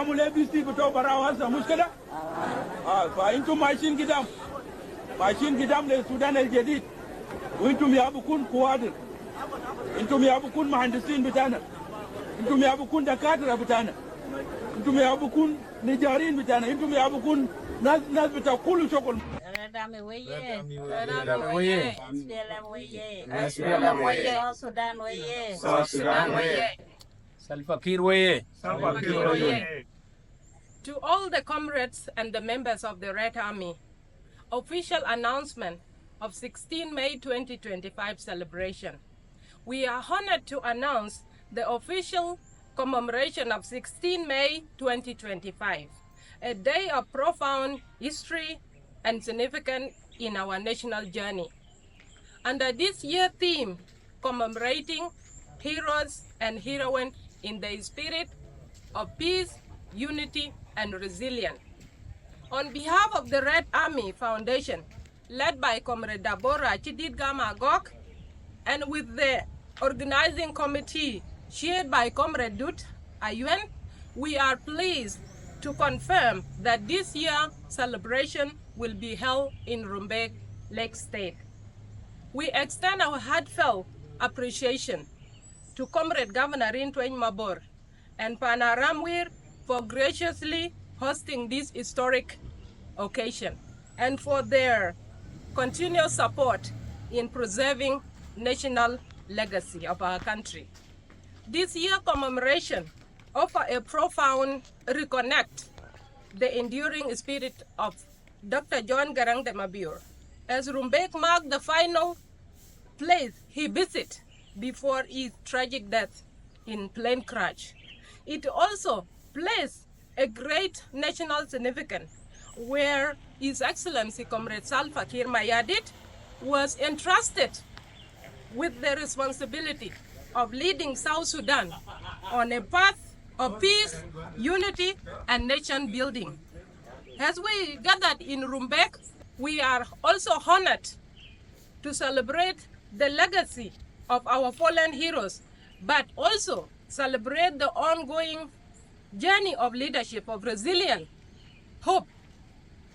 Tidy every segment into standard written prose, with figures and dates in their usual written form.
تعمل اي بي سي بتوع براو هسه مش كده؟ فانتم ماشيين قدام للسودان الجديد، وانتم يا بكون كوادر، انتم يا بكون مهندسين بتاعنا، انتم يا بكون دكاتره بتاعنا، انتم يا بكون نجارين بتاعنا، انتم يا بكون ناس بتاع كل شغل. Salva Kiir Mayardit. To all the comrades and the members of the Red Army, official announcement of 16 May 2025 celebration. We are honored to announce the official commemoration of 16 May 2025, a day of profound history and significance in our national journey. Under this year's theme, commemorating heroes and heroines in the spirit of peace, unity, and resilience. On behalf of the Red Army Foundation, led by Comrade Deborah Achiditgam Agok, and with the Organizing Committee chaired by Comrade Dut Ayuen, we are pleased to confirm that this year's celebration will be held in Rumbek, Lake State. We extend our heartfelt appreciation to Comrade Governor Rin Tueny Mabior and Pan Aramwer for graciously hosting this historic occasion and for their continuous support in preserving national legacy of our country. This year's commemoration offers a profound reconnect the enduring spirit of Dr. John Garang de Mabior, as Rumbek marked the final place he visited before his tragic death in plane crash. It also places a great national significance where His Excellency Comrade Salva Kiir Mayardit was entrusted with the responsibility of leading South Sudan on a path of peace, unity, and nation building. As we gathered in Rumbek, we are also honored to celebrate the legacy of our fallen heroes, but also celebrate the ongoing journey of leadership, of resilience, hope,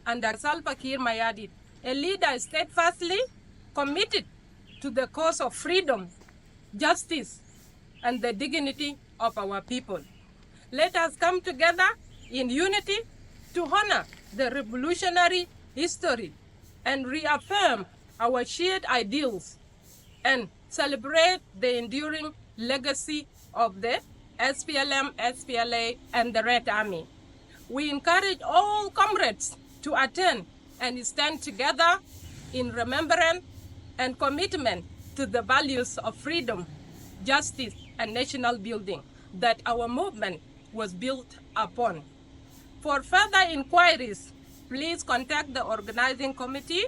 under Salva Kiir Mayardit, a leader steadfastly committed to the cause of freedom, justice, and the dignity of our people. Let us come together in unity to honor the revolutionary history and reaffirm our shared ideals and celebrate the enduring legacy of the SPLM, SPLA, and the Red Army. We encourage all comrades to attend and stand together in remembrance and commitment to the values of freedom, justice, and national building that our movement was built upon. For further inquiries, please contact the Organizing Committee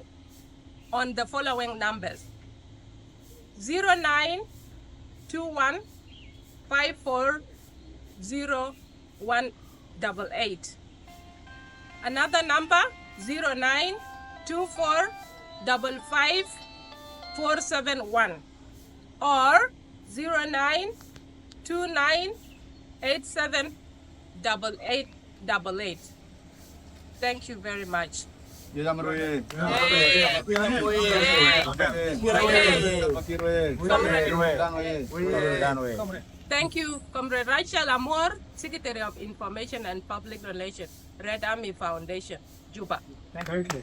on the following numbers: 0921 540188. Another number 0924 55471 or 0929 878888. Thank you very much. Thank you, Comrade Rachel Amor, Secretary of Information and Public Relations, Red Army Foundation, Juba. Thank you.